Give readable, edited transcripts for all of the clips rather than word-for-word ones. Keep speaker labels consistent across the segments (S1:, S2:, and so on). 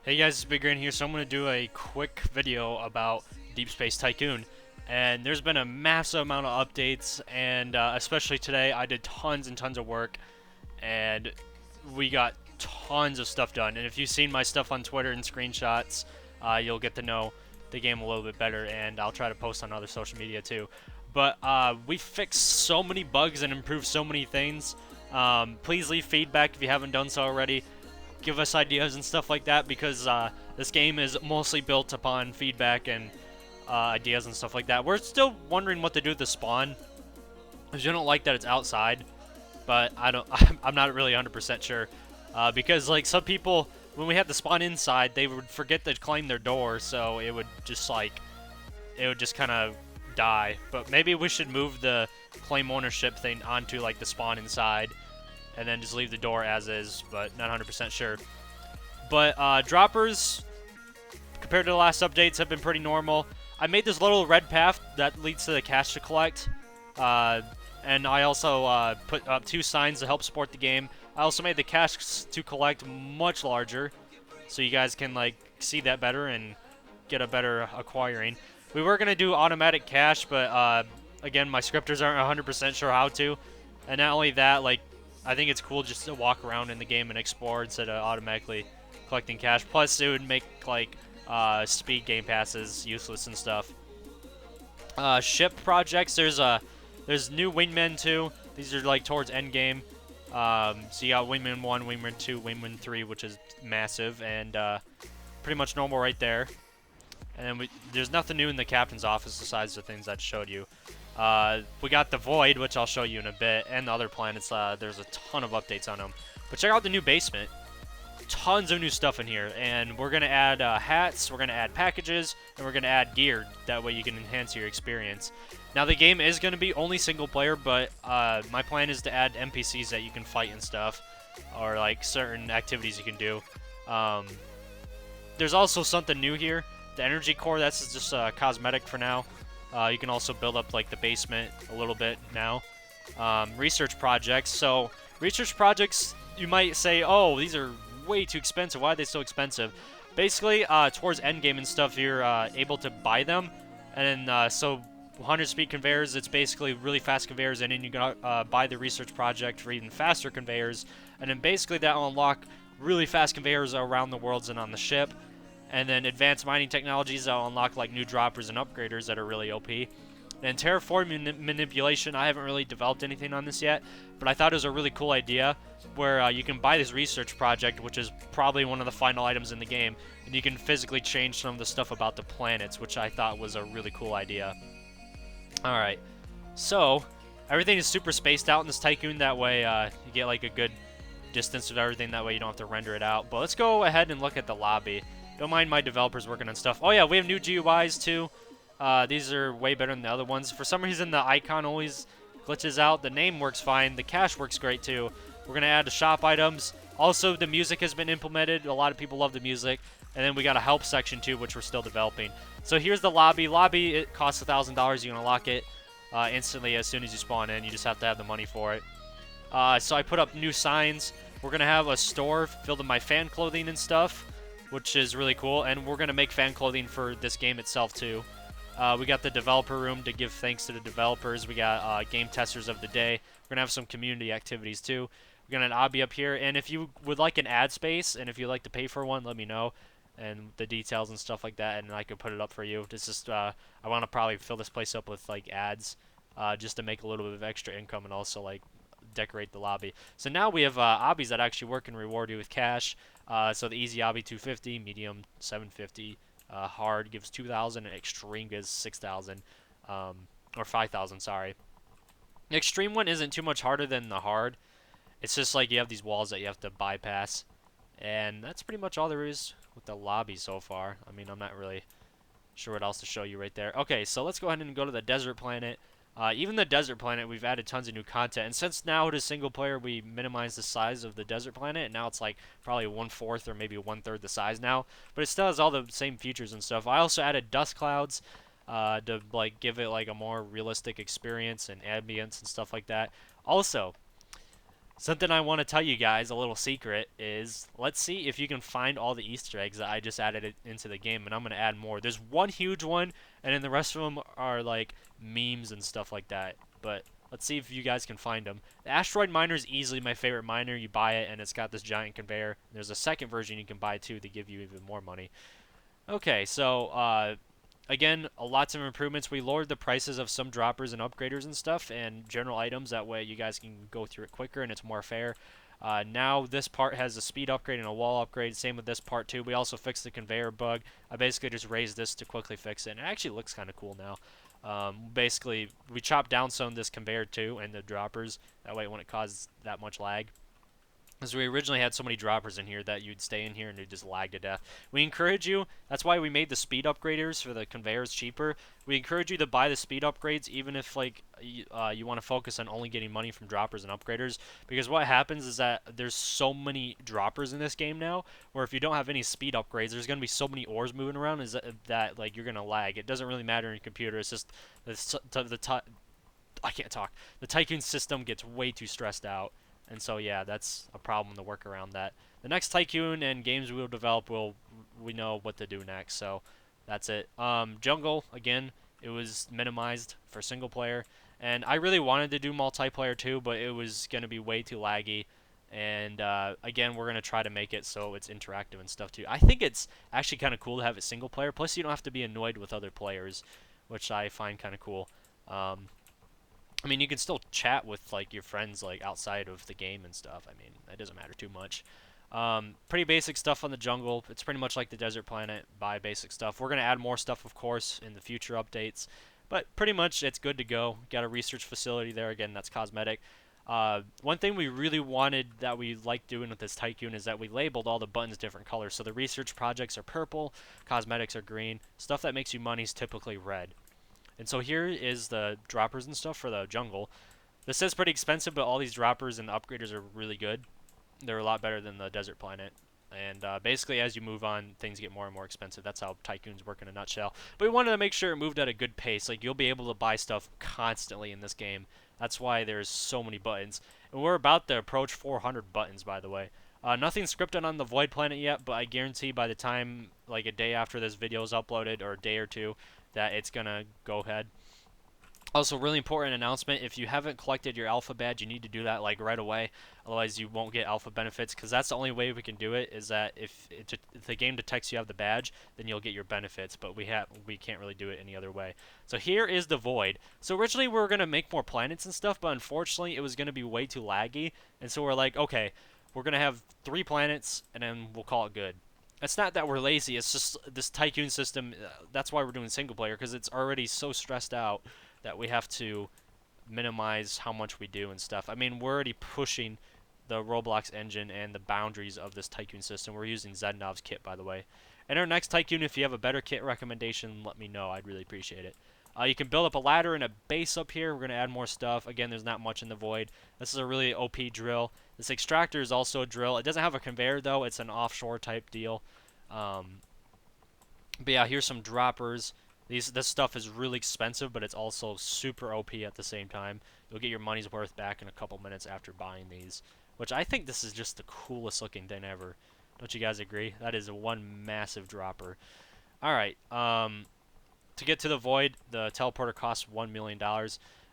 S1: Hey guys, it's Big Grain here. So I'm going to do a quick video about Deep Space Tycoon. And there's been a massive amount of updates, and especially today, I did tons and tons of work, and we got tons of stuff done. And if you've seen my stuff on Twitter and screenshots, you'll get to know the game a little bit better, and I'll try to post on other social media too. But we fixed so many bugs and improved so many things. Please leave feedback if you haven't done so already. Give us ideas and stuff like that, because this game is mostly built upon feedback and ideas and stuff like that. We're still wondering what to do with the spawn, because you don't like that it's outside, but I don't. I'm not really 100% sure, because like some people, when we had the spawn inside, they would forget to claim their door, so it would just kind of die. But maybe we should move the claim ownership thing onto like the spawn inside, and then just leave the door as is, but not 100% sure. But droppers, compared to the last updates, have been pretty normal. I made this little red path that leads to the cache to collect, and I also put up 2 signs to help support the game. I also made the cache to collect much larger, so you guys can like see that better and get a better acquiring. We were gonna do automatic cache, but again, my scripters aren't 100% sure how to. And not only that, like, I think it's cool just to walk around in the game and explore instead of automatically collecting cash. Plus, it would make like speed game passes useless and stuff. Ship projects. There's new Wingman 2. These are like towards end game. So you got Wingman 1, Wingman 2, Wingman 3, which is massive and pretty much normal right there. And then there's nothing new in the captain's office besides the things I showed you. We got the Void, which I'll show you in a bit, and the other planets. There's a ton of updates on them. But check out the new basement. Tons of new stuff in here, and we're gonna add hats, we're gonna add packages, and we're gonna add gear. That way you can enhance your experience. Now the game is gonna be only single player, but my plan is to add NPCs that you can fight and stuff, or like certain activities you can do. There's also something new here. The energy core, that's just cosmetic for now. You can also build up like the basement a little bit now. Research projects. So research projects, you might say, oh, these are way too expensive. Why are they so expensive? Basically, towards endgame and stuff, you're able to buy them. And then, so 100 speed conveyors, it's basically really fast conveyors, and then you can buy the research project for even faster conveyors. And then basically that will unlock really fast conveyors around the worlds and on the ship. And then advanced mining technologies that will unlock like new droppers and upgraders that are really OP. And terraforming manipulation, I haven't really developed anything on this yet, but I thought it was a really cool idea where you can buy this research project, which is probably one of the final items in the game, and you can physically change some of the stuff about the planets, which I thought was a really cool idea. Alright, so everything is super spaced out in this Tycoon, that way you get like a good distance of everything, that way you don't have to render it out. But let's go ahead and look at the lobby. Don't mind my developers working on stuff. Oh yeah, we have new GUIs too. These are way better than the other ones. For some reason, the icon always glitches out. The name works fine. The cache works great too. We're gonna add the shop items. Also, the music has been implemented. A lot of people love the music. And then we got a help section too, which we're still developing. So here's the lobby. Lobby, it costs $1,000. You can unlock it instantly as soon as you spawn in. You just have to have the money for it. So I put up new signs. We're gonna have a store filled with my fan clothing and stuff, which is really cool. And we're gonna make fan clothing for this game itself too. We got the developer room to give thanks to the developers. We got game testers of the day. We're going to have some community activities too. We're going to have an obby up here. And if you would like an ad space, and if you'd like to pay for one, let me know. And the details and stuff like that, and I could put it up for you. This is, I want to probably fill this place up with like ads, just to make a little bit of extra income and also like decorate the lobby. So now we have obbies that actually work and reward you with cash. So the easy obby 250, medium 750. Hard gives 2,000, and extreme gives 6,000, or 5,000, sorry. The extreme one isn't too much harder than the hard. It's just like you have these walls that you have to bypass. And that's pretty much all there is with the lobby so far. I mean, I'm not really sure what else to show you right there. Okay, so let's go ahead and go to the desert planet. Even the desert planet, we've added tons of new content. And since now it is single player, we minimized the size of the desert planet. And now it's like probably 1/4 or maybe 1/3 the size now. But it still has all the same features and stuff. I also added dust clouds to like give it like a more realistic experience and ambience and stuff like that. Also, Something I want to tell you guys, a little secret, is let's see if you can find all the Easter eggs that I just added into the game, and I'm going to add more. There's one huge one, and then the rest of them are like memes and stuff like that. But let's see if you guys can find them. The Asteroid Miner is easily my favorite miner. You buy it, and it's got this giant conveyor. There's a second version you can buy too to give you even more money. Okay, so again, lots of improvements. We lowered the prices of some droppers and upgraders and stuff and general items. That way you guys can go through it quicker and it's more fair. Now this part has a speed upgrade and a wall upgrade. Same with this part too. We also fixed the conveyor bug. I basically just raised this to quickly fix it. And it actually looks kind of cool now. Basically, we chopped down some of this conveyor too and the droppers. That way it wouldn't cause that much lag. Because we originally had so many droppers in here that you'd stay in here and you'd just lag to death. We encourage you, that's why we made the speed upgraders for the conveyors cheaper. We encourage you to buy the speed upgrades even if like you want to focus on only getting money from droppers and upgraders. Because what happens is that there's so many droppers in this game now, where if you don't have any speed upgrades, there's going to be so many ores moving around that like you're going to lag. It doesn't really matter in your computer, it's just I can't talk. The Tycoon system gets way too stressed out. And so yeah, that's a problem to work around that. The next Tycoon and games we will develop we know what to do next. So that's it. Jungle again, it was minimized for single player, and I really wanted to do multiplayer too, but it was gonna be way too laggy. And again, we're gonna try to make it so it's interactive and stuff too. I think it's actually kind of cool to have it single player. Plus, you don't have to be annoyed with other players, which I find kind of cool. I mean, you can still chat with like your friends like outside of the game and stuff. I mean, that doesn't matter too much. Pretty basic stuff on the jungle. It's pretty much like the desert planet. Buy basic stuff. We're gonna add more stuff, of course, in the future updates. But pretty much it's good to go. Got a research facility there. Again, that's cosmetic. One thing we really wanted that we liked doing with this Tycoon is that we labeled all the buttons different colors. So the research projects are purple, cosmetics are green. Stuff that makes you money is typically red. And so here is the droppers and stuff for the jungle. This is pretty expensive, but all these droppers and upgraders are really good. They're a lot better than the desert planet. And basically, as you move on, things get more and more expensive. That's how Tycoons work in a nutshell. But we wanted to make sure it moved at a good pace. Like, you'll be able to buy stuff constantly in this game. That's why there's so many buttons. And we're about to approach 400 buttons, by the way. Nothing scripted on the Void Planet yet, but I guarantee by the time, like a day after this video is uploaded, or a day or two, that it's gonna go ahead. Also, really important announcement, if you haven't collected your alpha badge, you need to do that like right away. Otherwise, you won't get alpha benefits, because that's the only way we can do it, is that if the game detects you have the badge, then you'll get your benefits, but we can't really do it any other way. So here is the Void. So originally we were going to make more planets and stuff, but unfortunately it was going to be way too laggy, and so we're like, okay, we're going to have 3 planets, and then we'll call it good. It's not that we're lazy, it's just this Tycoon system, that's why we're doing single player, because it's already so stressed out that we have to minimize how much we do and stuff. I mean, we're already pushing the ROBLOX engine and the boundaries of this Tycoon system. We're using Zednov's kit, by the way. And our next Tycoon, if you have a better kit recommendation, let me know. I'd really appreciate it. You can build up a ladder and a base up here. We're going to add more stuff. Again, there's not much in the Void. This is a really OP drill. This extractor is also a drill. It doesn't have a conveyor, though. It's an offshore type deal. But yeah, here's some droppers. This stuff is really expensive, but it's also super OP at the same time. You'll get your money's worth back in a couple minutes after buying these, which I think this is just the coolest looking thing ever. Don't you guys agree? That is one massive dropper. Alright, to get to the Void, the teleporter costs $1 million.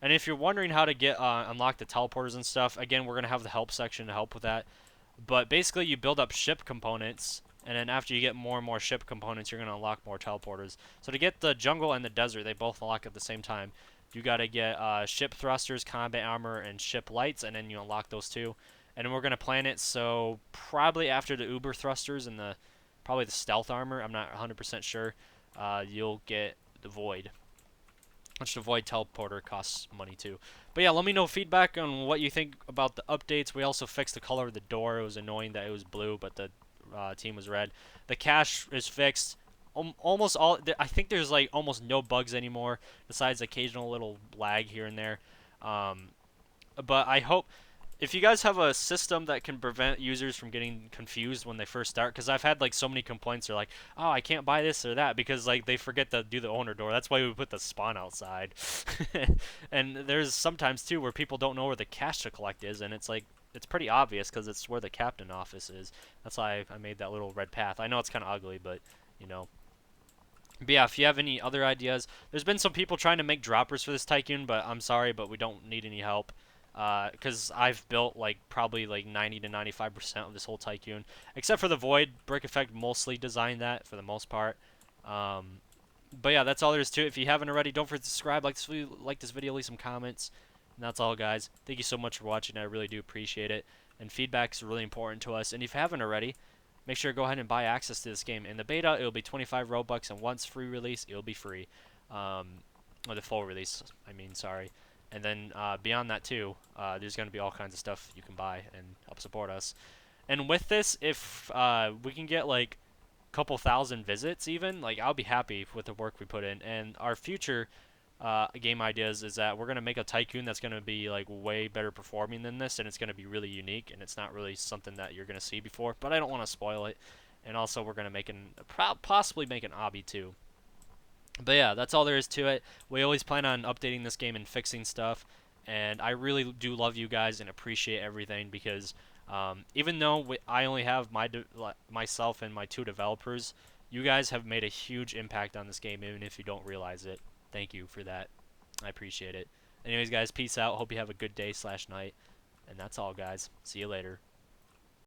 S1: And if you're wondering how to get unlock the teleporters and stuff, again, we're going to have the help section to help with that. But basically, you build up ship components, and then after you get more and more ship components, you're going to unlock more teleporters. So to get the jungle and the desert, they both unlock at the same time. You got to get ship thrusters, combat armor, and ship lights, and then you unlock those two. And then we're going to plan it so probably after the uber thrusters and probably the stealth armor, I'm not 100% sure, you'll get the Void. Which the Void teleporter costs money too. But yeah, let me know feedback on what you think about the updates. We also fixed the color of the door. It was annoying that it was blue, but the team was red. The cache is fixed. Almost all. I think there's like almost no bugs anymore, besides occasional little lag here and there. But I hope if you guys have a system that can prevent users from getting confused when they first start, because I've had like so many complaints, they're like, oh, I can't buy this or that, because like they forget to do the owner door. That's why we put the spawn outside. And there's sometimes too where people don't know where the cache to collect is, and it's like it's pretty obvious because it's where the captain office is. That's why I made that little red path. I know it's kind of ugly, but you know. But yeah, if you have any other ideas, there's been some people trying to make droppers for this Tycoon, but I'm sorry, but we don't need any help. Because I've built like probably like 90 to 95% of this whole Tycoon, except for the Void. Brick Effect mostly designed that for the most part. Um, but yeah, that's all there is to it. If you haven't already, don't forget to subscribe, like this video, leave some comments, and that's all, guys. Thank you so much for watching. I really do appreciate it, and feedback is really important to us. And if you haven't already, make sure to go ahead and buy access to this game. In the beta, it'll be 25 Robux, and once free release, it'll be free. Or the full release, I mean, sorry. And then beyond that too, there's going to be all kinds of stuff you can buy and help support us. And with this, if we can get like couple thousand visits even, like I'll be happy with the work we put in. And our future game ideas is that we're going to make a Tycoon that's going to be like way better performing than this, and it's going to be really unique, and it's not really something that you're going to see before, but I don't want to spoil it. And also we're going to make possibly make an obby too. But yeah, that's all there is to it. We always plan on updating this game and fixing stuff, and I really do love you guys and appreciate everything because even though I only have myself and my 2 developers, you guys have made a huge impact on this game, even if you don't realize it. Thank you for that. I appreciate it. Anyways, guys, peace out. Hope you have a good day/night. And that's all, guys. See you later.